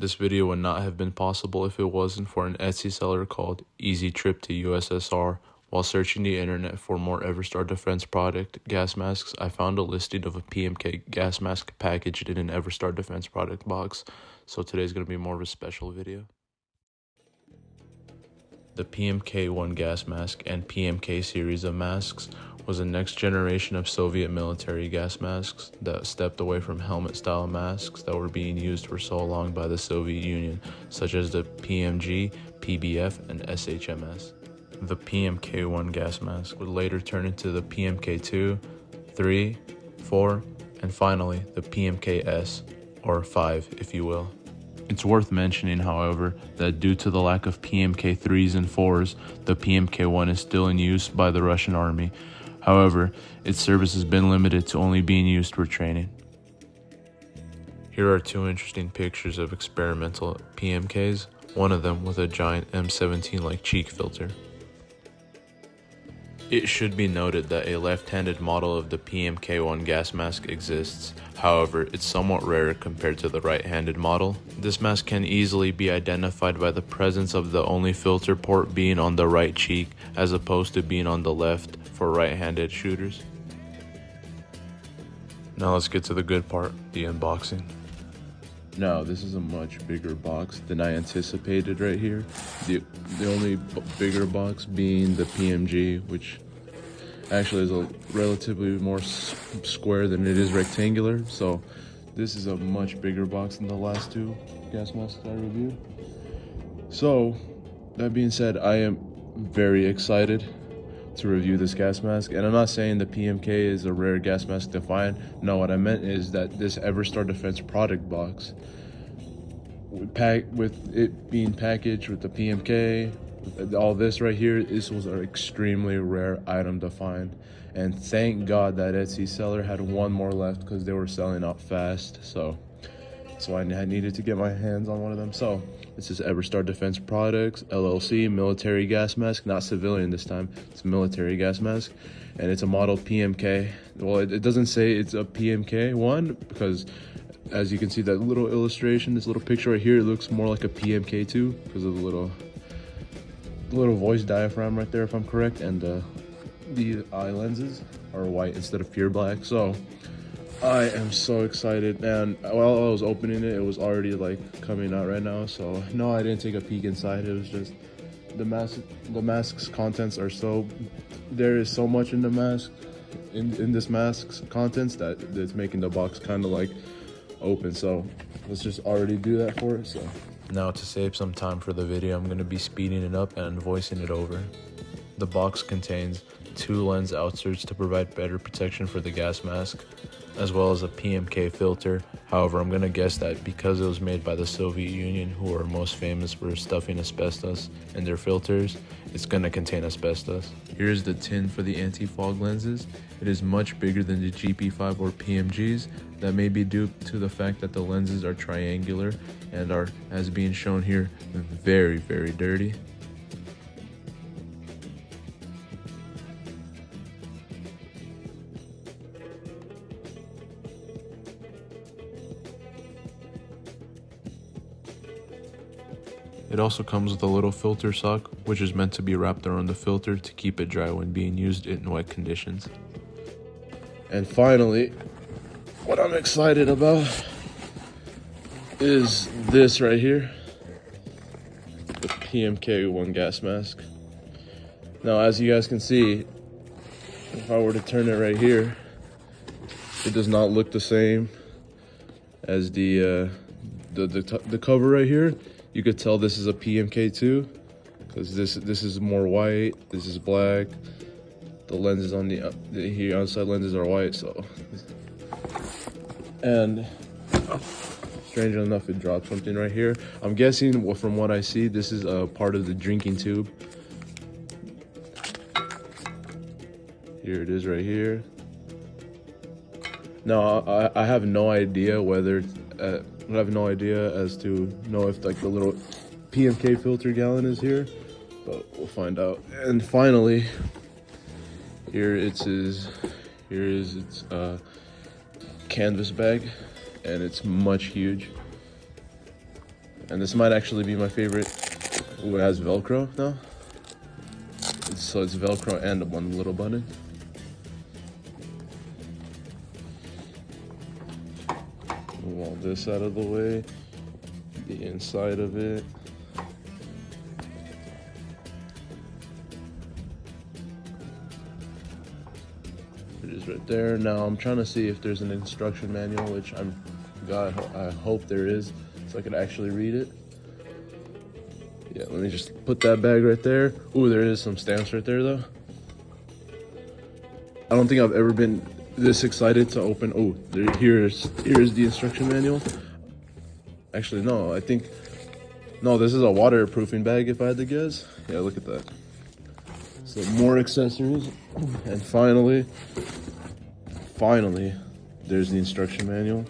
This video would not have been possible if it wasn't for an Etsy seller called Easy Trip to USSR. While searching the internet for more Evirstar Defense product gas masks, I found a listing of a PMK gas mask packaged in an Evirstar Defense product box. So today's going to be more of a special video. The PMK-1 gas mask and PMK series of masks was a next generation of Soviet military gas masks that stepped away from helmet-style masks that were being used for so long by the Soviet Union, such as the PMG, PBF, and SHMS. The PMK-1 gas mask would later turn into the PMK-2, 3, 4, and finally the PMK-S, or 5 if you will. It's worth mentioning, however, that due to the lack of PMK-3s and 4s, the PMK-1 is still in use by the Russian army. However, its service has been limited to only being used for training. Here are two interesting pictures of experimental PMKs, one of them with a giant M17-like cheek filter. It should be noted that a left-handed model of the PMK-1 gas mask exists. However, it's somewhat rare compared to the right-handed model. This mask can easily be identified by the presence of the only filter port being on the right cheek as opposed to being on the left for right-handed shooters. Now let's get to the good part, the unboxing. Now, this is a much bigger box than I anticipated right here. The only bigger box being the PMG, which actually is a relatively more square than it is rectangular. So this is a much bigger box than the last two gas masks I reviewed. So that being said, I am very excited to review this gas mask, and I'm not saying the PMK is a rare gas mask to find. No, what I meant is that this Evirstar Defense product box, with it being packaged with the PMK, all this right here, this was an extremely rare item to find, and thank God that Etsy seller had one more left because they were selling out fast. So I needed to get my hands on one of them. So this is Evirstar Defense Products LLC military gas mask, not civilian this time. It's a military gas mask, and it's a model PMK. Well, it doesn't say it's a PMK-1 because, as you can see, that little illustration, this little picture right here, it looks more like a PMK-2 because of the little voice diaphragm right there, if I'm correct, and the eye lenses are white instead of pure black. So I am so excited, and while I was opening it, it was already like coming out right now. So no, I didn't take a peek inside. It was just the mask's contents are there is so much in the mask, in this mask's contents, that it's making the box kind of like open. So let's just already do that for it. So now, to save some time for the video, I'm going to be speeding it up and voicing it over. The box contains 2 lens outserts to provide better protection for the gas mask, as well as a PMK filter. However, I'm going to guess that because it was made by the Soviet Union, who are most famous for stuffing asbestos in their filters, it's going to contain asbestos. Here's the tin for the anti-fog lenses. It is much bigger than the GP5 or PMGs. That may be due to the fact that the lenses are triangular and are, as being shown here, very, very dirty. It also comes with a little filter sock, which is meant to be wrapped around the filter to keep it dry when being used in wet conditions. And finally, what I'm excited about is this right here, the PMK-1 gas mask. Now, as you guys can see, if I were to turn it right here, it does not look the same as the cover right here. You could tell this is a PMK-2 because this is more white, this is black. The lenses on the outside lenses are white. So, and strangely enough, it dropped something right here. I'm guessing, from what I see, this is a part of the drinking tube. Here it is right here. Now, I have no idea whether I have no idea as to know if like the little PMK filter gallon is here, but we'll find out. And finally, here is its canvas bag, and it's much huge. And this might actually be my favorite. Ooh, it has Velcro now. So it's Velcro and one little button. Move all this out of the way. The inside of it. It is right there. Now I'm trying to see if there's an instruction manual, which I hope there is, so I can actually read it. Yeah, let me just put that bag right there. Ooh, there is some stamps right there though. I don't think I've ever been this excited to open. Oh, here's the instruction manual. Actually, no, no, this is a waterproofing bag if I had to guess. Yeah, look at that. So more accessories, and finally, there's the instruction manual.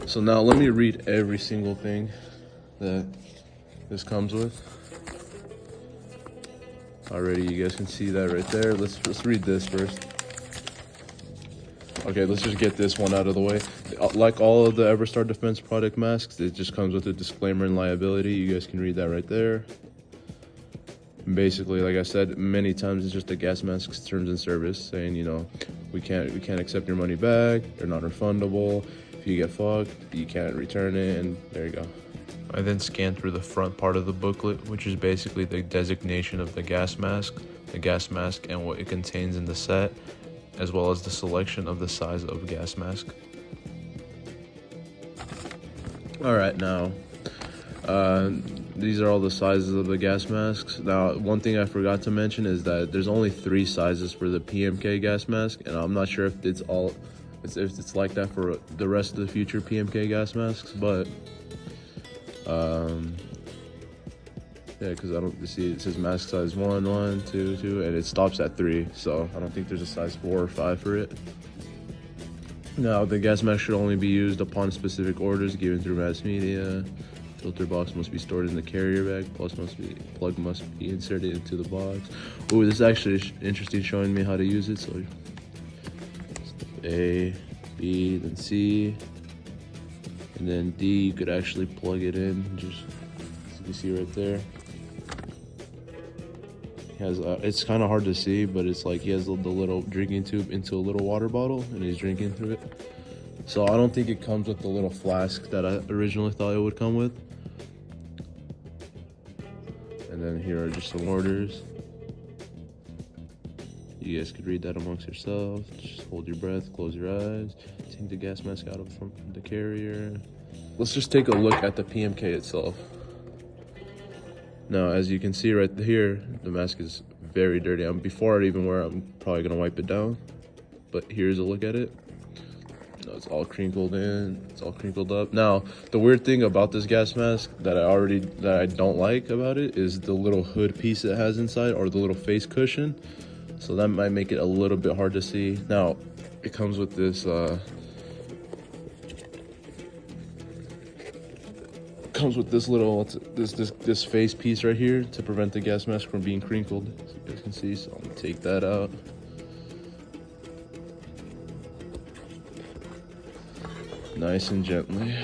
So now let me read every single thing that this comes with. Already, you guys can see that right there. Let's read this first. Okay, let's just get this one out of the way. Like all of the Evirstar Defense product masks, it just comes with a disclaimer and liability. You guys can read that right there. Basically, like I said many times, it's just a gas mask's terms and service saying, you know, we can't accept your money back. They're not refundable. If you get fucked, you can't return it, and there you go. I then scanned through the front part of the booklet, which is basically the designation of the gas mask and what it contains in the set, as well as the selection of the size of gas mask. All right, now, these are all the sizes of the gas masks. Now, one thing I forgot to mention is that there's only 3 sizes for the PMK gas mask, and I'm not sure if it's like that for the rest of the future PMK gas masks, but yeah, because I don't see, it says mask size 1, 1, 2, 2, and it stops at 3, so I don't think there's a size 4 or 5 for it. Now, the gas mask should only be used upon specific orders given through mass media. Filter box must be stored in the carrier bag. Plug must be inserted into the box. Oh, this is actually interesting, showing me how to use it. So A, B, then C, and then D. You could actually plug it in, just as you can see right there. He has it's kind of hard to see, but it's like he has the little drinking tube into a little water bottle, and he's drinking through it. So I don't think it comes with the little flask that I originally thought it would come with. And then here are just some orders. You guys could read that amongst yourselves. Just hold your breath, close your eyes, take the gas mask out of from the carrier. Let's just take a look at the PMK itself. Now, as you can see right here, the mask is very dirty. Before I even wear it, I'm probably gonna wipe it down. But here's a look at it. It's all crinkled in, it's all crinkled up. Now, the weird thing about this gas mask that I don't like about it is the little hood piece it has inside, or the little face cushion. So that might make it a little bit hard to see. Now, it comes with this little this face piece right here to prevent the gas mask from being crinkled, as you guys can see. So I'm gonna take that out. Nice and gently.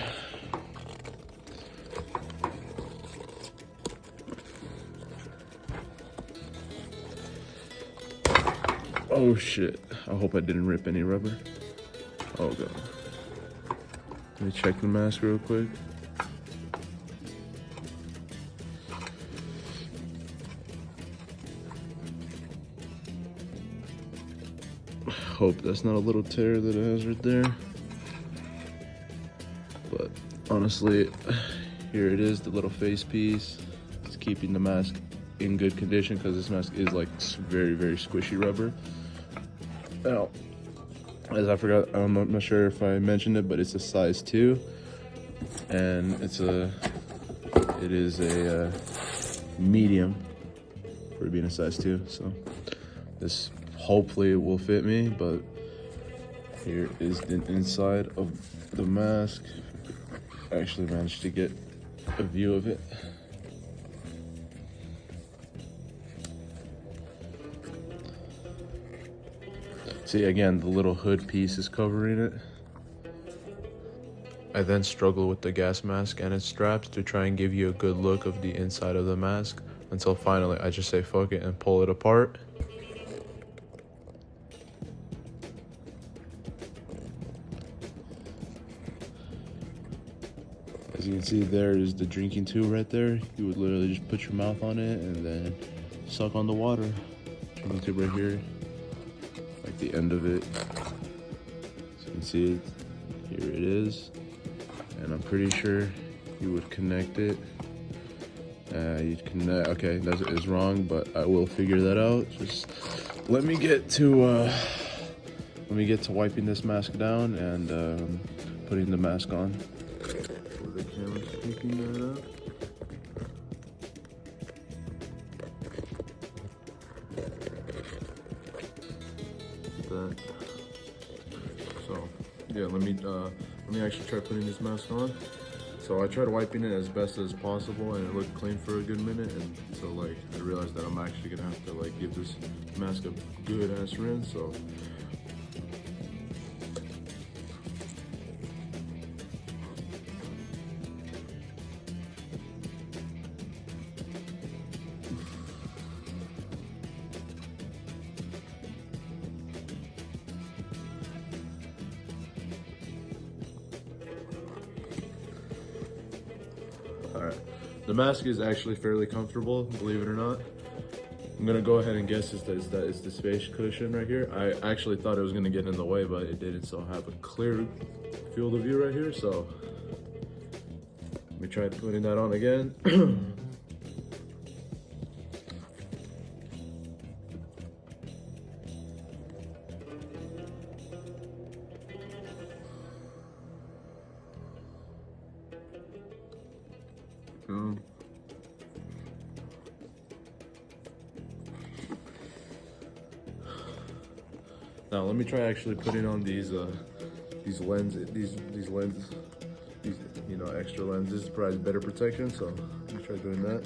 Oh shit, I hope I didn't rip any rubber. Oh god. Let me check the mask real quick. Hope that's not a little tear that it has right there. But honestly, here it is, the little face piece. It's keeping the mask in good condition because this mask is like very, very squishy rubber. Now, as I forgot, I'm not sure if I mentioned it, but it's a size 2, and it is a medium for being a size 2. So this hopefully will fit me, but here is the inside of the mask. I actually managed to get a view of it. See, again, the little hood piece is covering it. I then struggle with the gas mask and its straps to try and give you a good look of the inside of the mask, until finally I just say fuck it and pull it apart. As you can see, there is the drinking tube right there. You would literally just put your mouth on it and then suck on the water. Drinking tube right here, like the end of it. As you can see it, here it is. And I'm pretty sure you would connect it. You'd connect, okay, that is wrong, but I will figure that out. Just let me get to wiping this mask down and putting the mask on. The camera's picking that up. That. So yeah, let me actually try putting this mask on. So I tried wiping it as best as possible and it looked clean for a good minute, and so like I realized that I'm actually gonna have to like give this mask a good ass rinse. So alright, the mask is actually fairly comfortable, believe it or not. I'm gonna go ahead and guess it's the space cushion right here. I actually thought it was gonna get in the way, but it didn't, so I have a clear field of view right here. So let me try putting that on again. Now let me try actually putting on these lenses, these extra lenses to provide better protection. So let me try doing that.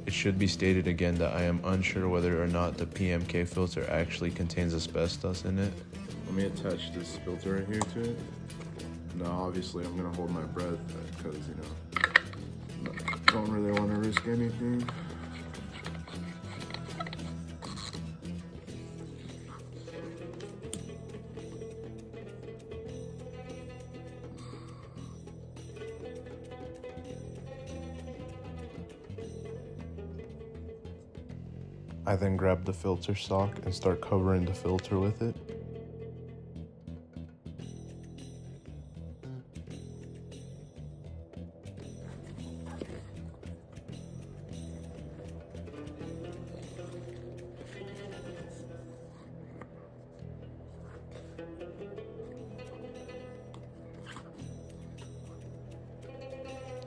It should be stated again that I am unsure whether or not the PMK filter actually contains asbestos in it. Let me attach this filter right here to it. Now obviously I'm gonna hold my breath because don't really want to risk anything. I then grab the filter sock and start covering the filter with it.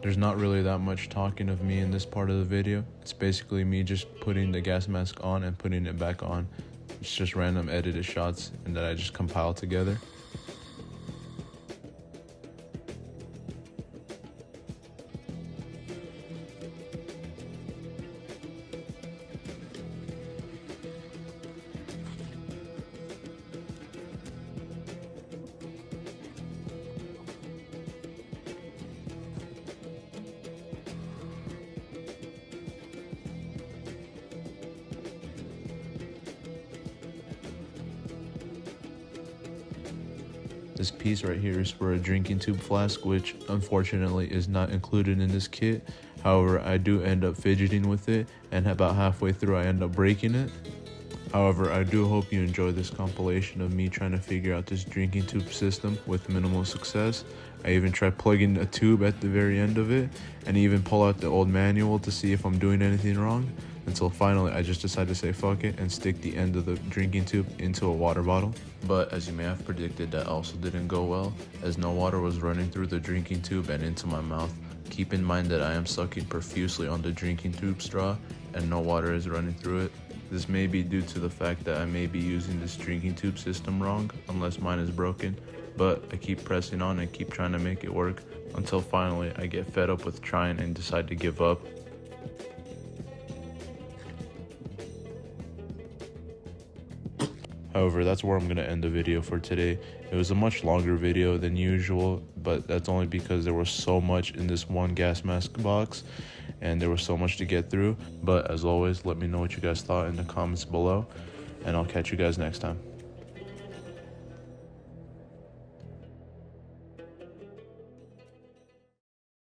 There's not really that much talking of me in this part of the video. It's basically me just putting the gas mask on and putting it back on. It's just random edited shots and that I just compile together. This piece right here is for a drinking tube flask, which unfortunately is not included in this kit. However, I do end up fidgeting with it, and about halfway through I end up breaking it. However, I do hope you enjoy this compilation of me trying to figure out this drinking tube system with minimal success. I even tried plugging a tube at the very end of it and even pull out the old manual to see if I'm doing anything wrong, until finally I just decided to say fuck it and stick the end of the drinking tube into a water bottle. But as you may have predicted, that also didn't go well, as no water was running through the drinking tube and into my mouth. Keep in mind that I am sucking profusely on the drinking tube straw and no water is running through it. This may be due to the fact that I may be using this drinking tube system wrong, unless mine is broken, but I keep pressing on and keep trying to make it work until finally I get fed up with trying and decide to give up. However, that's where I'm going to end the video for today. It was a much longer video than usual, but that's only because there was so much in this one gas mask box and there was so much to get through. But as always, let me know what you guys thought in the comments below, and I'll catch you guys next time.